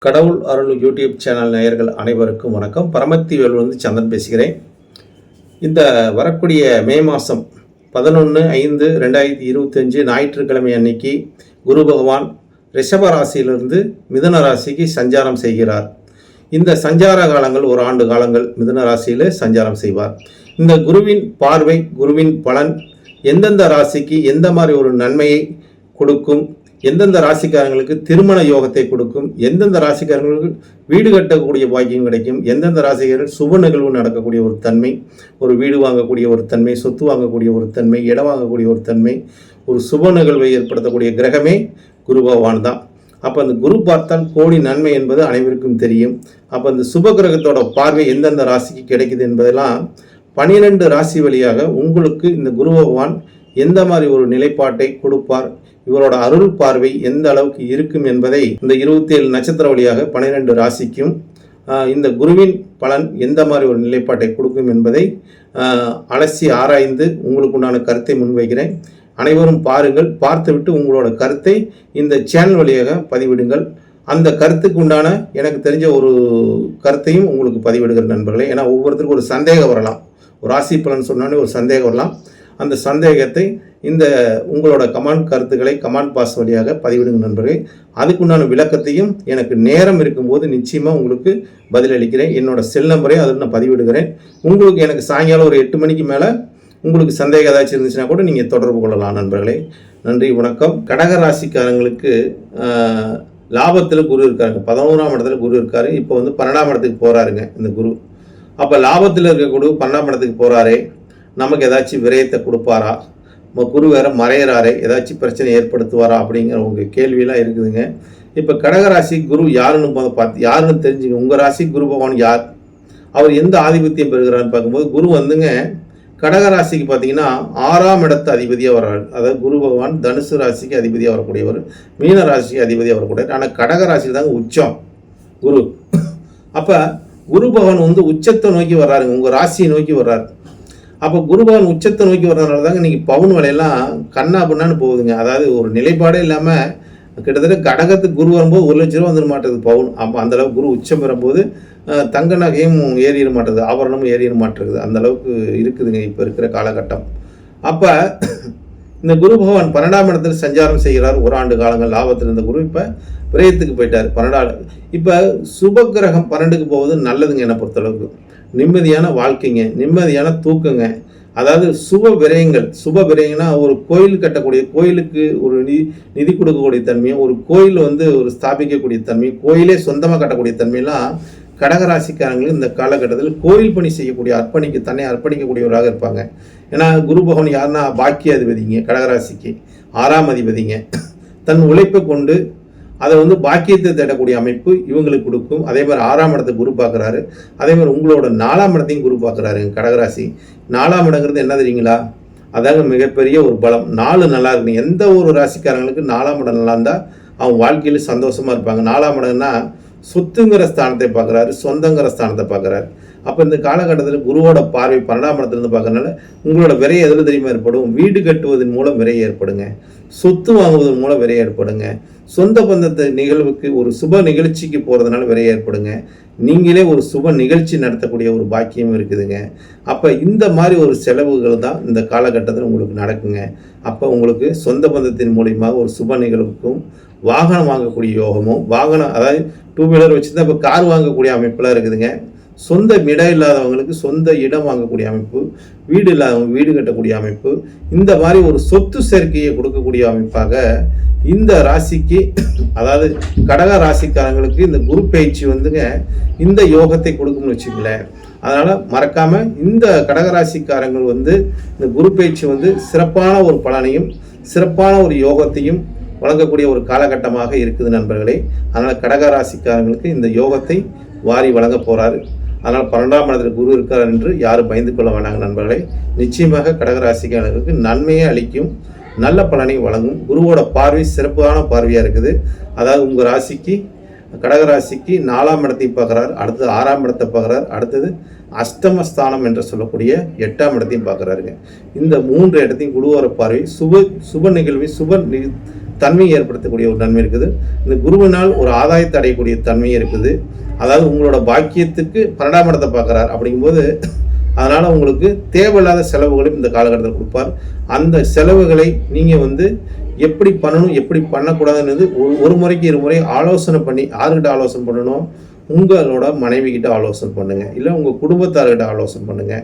கடவுள் அருள் YouTube channel நேயர்கள் அனைவருக்கும் வணக்கம். பரமத்தி வேலூர்ந்து சந்திரன் பேசுகிறேன். இந்த வரக்கூடிய மே மாதம் 11/5/2025 ஞாயிற்றுக்கிழமை அன்னைக்கு குரு பகவான் ரிஷப ராசியிலிருந்து மிதுன ராசிக்கு சஞ்சாரம் செய்கிறார். இந்த சஞ்சார காலங்கள் ஒரு ஆண்டு காலங்கள் மிதுன ராசியில் சஞ்சாரம் செய்வார். இந்த குருவின் பார்வை, குருவின் பலன் எந்தெந்த ராசிக்கு எந்த மாதிரி ஒரு நன்மையை கொடுக்கும், எந்தெந்த ராசிக்காரங்களுக்கு திருமண யோகத்தை கொடுக்கும், எந்தெந்த ராசிக்காரங்களுக்கு வீடு கட்டக்கூடிய பாக்கியம் கிடைக்கும், எந்தெந்த ராசிக்காரர்கள் சுப நிகழ்வு நடக்கக்கூடிய ஒரு தன்மை, ஒரு வீடு வாங்கக்கூடிய ஒரு தன்மை, சொத்து வாங்கக்கூடிய ஒரு தன்மை, இடம் வாங்கக்கூடிய ஒரு தன்மை, ஒரு சுப நிகழ்வை ஏற்படுத்தக்கூடிய கிரகமே குரு பகவான் தான். அப்போ அந்த குரு பார்த்தால் கோடி நன்மை என்பது அனைவருக்கும் தெரியும். அப்போ அந்த சுப கிரகத்தோட பார்வை எந்தெந்த ராசிக்கு கிடைக்குது என்பதெல்லாம் 12 ராசி வழியாக உங்களுக்கு இந்த குரு பகவான் எந்த மாதிரி ஒரு நிலைப்பாட்டை கொடுப்பார், இவரோட அருள் பார்வை எந்த அளவுக்கு இருக்கும் என்பதை இந்த 27 நட்சத்திர வழியாக 12 ராசிக்கும் இந்த குருவின் பலன் எந்த மாதிரி ஒரு நிலைப்பாட்டை கொடுக்கும் என்பதை அலசி ஆராய்ந்து உங்களுக்கு உண்டான கருத்தை முன்வைக்கிறேன். அனைவரும் பாருங்கள். பார்த்துவிட்டு உங்களோட கருத்தை இந்த சேனல் வழியாக பதிவிடுங்கள். அந்த கருத்துக்கு உண்டான எனக்கு தெரிஞ்ச ஒரு கருத்தையும் உங்களுக்கு பதிவிடுகிற நண்பர்களே. ஏன்னா ஒவ்வொருத்தருக்கும் ஒரு சந்தேகம் வரலாம். ஒரு ராசி பலன் சொன்னாலே ஒரு சந்தேகம் வரலாம். அந்த சந்தேகத்தை இந்த உங்களோட கமெண்ட் கருத்துக்களை கமெண்ட் பாஸ் வழியாக பதிவிடுங்க நண்பர்களே. அதுக்குண்டான விளக்கத்தையும் எனக்கு நேரம் இருக்கும்போது நிச்சயமாக உங்களுக்கு பதிலளிக்கிறேன். என்னோட செல் நம்பரையும் அதில் நான் பதிவிடுகிறேன். உங்களுக்கு எனக்கு சாயங்காலம் ஒரு 8 மணிக்கு மேலே உங்களுக்கு சந்தேகம் ஏதாச்சும் இருந்துச்சுன்னா கூட நீங்கள் தொடர்பு கொள்ளலாம் நண்பர்களே. நன்றி, வணக்கம். கடக ராசிக்காரங்களுக்கு லாபத்தில் குரு இருக்காருங்க. 11ஆம் இடத்துல குரு இருக்காரு. இப்போ 12ஆம் இடத்துக்கு போகிறாருங்க இந்த குரு. அப்போ லாபத்தில் இருக்க குரு 12ஆம் இடத்துக்கு போகிறாரே, நமக்கு ஏதாச்சும் விரயத்தை கொடுப்பாரா, குரு வேற மறையிறாரே, ஏதாச்சும் பிரச்சனை ஏற்படுத்துவாரா அப்படிங்கிற உங்கள் கேள்வியெல்லாம் இருக்குதுங்க. இப்போ கடகராசி குரு யாருன்னு தெரிஞ்சுங்க. உங்கள் ராசி குரு பகவான் யார், அவர் எந்த ஆதிபத்தியம் பெறுகிறான்னு பார்க்கும்போது குரு கடகராசிக்கு பார்த்தீங்கன்னா 6ஆம் இடத்து அதிபதியாக வர்றாரு. அதாவது குரு பகவான் தனுசு ராசிக்கு அதிபதியாக வரக்கூடியவர், மீன ராசிக்கு அதிபதியாக வரக்கூடியவர். ஆனால் கடகராசியில் தாங்க உச்சம் குரு. அப்போ குரு பகவான் உச்சத்தை நோக்கி வர்றாருங்க, உங்கள் ராசியை நோக்கி வர்றாரு. அப்போ குருபகவான் உச்சத்தை நோக்கி வர்றதுனால தாங்க இன்றைக்கி பவுன் விலையெல்லாம் கண்ணா பண்ணான்னு போகுதுங்க. அதாவது ஒரு நிலைப்பாடே இல்லாமல் கிட்டத்தட்ட கடகத்துக்கு குரு வரும்போது 1 லட்ச ரூபா வந்துட மாட்டேது பவுன். அப்போ அந்தளவுக்கு குரு உச்சம் பெறும்போது தங்க நகையும் ஏறிட மாட்டேது, ஆபரணமும் ஏறிட மாட்டேங்குது. அந்தளவுக்கு இருக்குதுங்க இப்போ இருக்கிற காலகட்டம். அப்போ இந்த குரு பகவான் 12ஆம் இடத்துல சஞ்சாரம் செய்கிறார். ஒரு ஆண்டு காலங்கள் லாபத்தில் இருந்த குரு இப்போ விரயத்துக்கு போயிட்டார் 12. இப்போ சுப கிரகம் 12க்கு போவது நல்லதுங்க. என்னை பொறுத்தளவுக்கு நிம்மதியான வாழ்க்கைங்க, நிம்மதியான தூக்கங்க. அதாவது சுப விரயங்கள்னா ஒரு கோயில் கட்டக்கூடிய, கோயிலுக்கு ஒரு நிதி கொடுக்கக்கூடிய தன்மையும், ஒரு கோயில் ஒரு ஸ்தாபிக்கக்கூடிய தன்மையும், கோயிலே சொந்தமாக கட்டக்கூடிய தன்மையெல்லாம் கடகராசிக்காரங்களுக்கு இந்த காலகட்டத்தில் கோயில் பணி செய்யக்கூடிய தன்னை அர்ப்பணிக்கக்கூடியவராக இருப்பாங்க. ஏன்னா குரு பகவான் யாருன்னா பாக்கிய அதிபதிங்க, கடகராசிக்கு 6ஆம் அதிபதிங்க. தன் உழைப்பை கொண்டு அதை பாக்கியத்தை தேடக்கூடிய அமைப்பு இவங்களுக்கு கொடுக்கும். அதே மாதிரி 6ஆம் இடத்தை குரு பார்க்குறாரு. அதே மாதிரி உங்களோட 4ஆம் இடத்தையும் குரு பார்க்குறாருங்க. கடகராசி 4ஆம் இடங்கிறது என்ன தெரியுங்களா? அதாங்க மிகப்பெரிய ஒரு பலம். 4 நல்லா இருக்குங்க. எந்த ஒரு ராசிக்காரங்களுக்கு 4ஆம் இடம் நல்லா இருந்தால் அவங்க வாழ்க்கையில் சந்தோஷமாக இருப்பாங்க. 4ஆம் இடம்னா சொத்துங்கிற ஸ்தானத்தை பார்க்குறாரு, சொந்தங்கிற ஸ்தானத்தை பார்க்குறாரு. அப்போ இந்த காலகட்டத்தில் குருவோட பார்வை 12ஆம் இடத்துலேருந்து பார்க்கறதுனால உங்களோட விரைய எதில் தெரியுமா ஏற்படும்? வீடு கட்டுவதன் மூலம் விரைய ஏற்படுங்க, சொத்து வாங்குவதன் மூலம் விரைய ஏற்படுங்க, சொந்த பந்தத்தை நிகழ்வுக்கு ஒரு சுப நிகழ்ச்சிக்கு போகிறதுனால விரைய ஏற்படுங்க, நீங்களே ஒரு சுப நிகழ்ச்சி நடத்தக்கூடிய ஒரு பாக்கியம் இருக்குதுங்க. அப்போ இந்த மாதிரி ஒரு செலவுகள் தான் இந்த காலகட்டத்தில் உங்களுக்கு நடக்குங்க. அப்போ உங்களுக்கு சொந்த பந்தத்தின் மூலியமாக ஒரு சுப நிகழ்வுக்கும் வாகனம் வாங்கக்கூடிய யோகமும், அதாவது 2 வீலர் வச்சுருந்தா இப்போ கார் வாங்கக்கூடிய அமைப்பெல்லாம் இருக்குதுங்க. சொந்த இடம் இல்லாதவங்களுக்கு சொந்த இடம் வாங்கக்கூடிய அமைப்பு, வீடு இல்லாதவங்க வீடு கட்டக்கூடிய அமைப்பு, இந்த மாதிரி ஒரு சொத்து சேர்க்கையை கொடுக்கக்கூடிய அமைப்பாக இந்த ராசிக்கு, அதாவது கடக ராசிக்காரங்களுக்கு இந்த குரு பயிற்சி இந்த யோகத்தை கொடுக்கும்னு வச்சுக்கங்களேன். அதனால் மறக்காமல் இந்த கடகராசிக்காரங்கள் இந்த குரு பயிற்சி சிறப்பான ஒரு பலனையும் சிறப்பான ஒரு யோகத்தையும் வழங்கக்கூடிய ஒரு காலகட்டமாக இருக்குது நண்பர்களே. அதனால் கடகராசிக்காரங்களுக்கு இந்த யோகத்தை வாரி வழங்க போகிறாரு. அதனால் 12ஆம் இடத்துல குரு இருக்கார் என்று யாரும் பயந்து கொள்ள வேண்டாங்க நண்பர்களே. நிச்சயமாக கடகராசிக்காரர்களுக்கு நன்மையை அளிக்கும், நல்ல பலனை வழங்கும். குருவோட பார்வை சிறப்பான பார்வையாக இருக்குது. அதாவது உங்கள் ராசிக்கு, கடகராசிக்கு 4ஆம் இடத்தை பார்க்குறாரு, அடுத்தது 6ஆம் இடத்தை பார்க்குறாரு, அடுத்தது அஷ்டமஸ்தானம் என்று சொல்லக்கூடிய 8ஆம் இடத்தையும் பார்க்குறாருங்க. இந்த 3 இடத்தையும் குருவோட பார்வை சுப நிகழ்வை தன்மையை ஏற்படுத்தக்கூடிய ஒரு நன்மை இருக்குது. இந்த குருவினால் ஒரு ஆதாயத்தை அடையக்கூடிய தன்மை இருக்குது. அதாவது உங்களோட பாக்கியத்துக்கு 12ஆம் இடத்தை பார்க்குறார். அப்படிங்கும்போது அதனால் உங்களுக்கு தேவையில்லாத செலவுகளையும் இந்த காலகட்டத்தில் கொடுப்பார். அந்த செலவுகளை நீங்கள் எப்படி பண்ணணும் எப்படி பண்ணக்கூடாதுன்றது ஒரு முறைக்கு 2 முறை ஆலோசனை பண்ணி, யாருக்கிட்ட ஆலோசனை பண்ணணும், உங்களோட மனைவிக்கிட்ட ஆலோசனை பண்ணுங்கள், இல்லை உங்கள் குடும்பத்தார்கிட்ட ஆலோசனை பண்ணுங்கள்.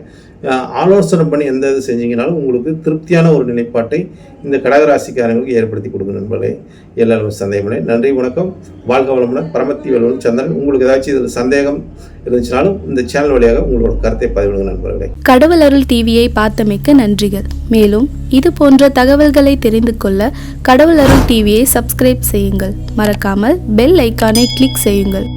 ஆலோசனை பண்ணி எந்த இது செஞ்சீங்கனாலும் உங்களுக்கு திருப்தியான ஒரு நிலைப்பாட்டை இந்த கடகராசிக்காரங்களுக்கு ஏற்படுத்தி கொடுங்க நண்பர்களே. எல்லாரும் சந்தேகமில்லை. நன்றி, வணக்கம், வாழ்க வளமுடன். பரமத்தி வேலுடன் சந்திரன். உங்களுக்கு ஏதாச்சும் இதில் சந்தேகம் இருந்துச்சுனாலும் இந்த சேனல் வழியாக உங்களோட கருத்தை பதிவிடுங்க நண்பர்களே. கடவுள் அருள் டிவியை பார்த்தமைக்க நன்றிகள். மேலும் இது போன்ற தகவல்களை தெரிந்து கொள்ள கடவுள் அருள் டிவியை சப்ஸ்கிரைப் செய்யுங்கள். மறக்காமல் பெல் ஐக்கானை கிளிக் செய்யுங்கள்.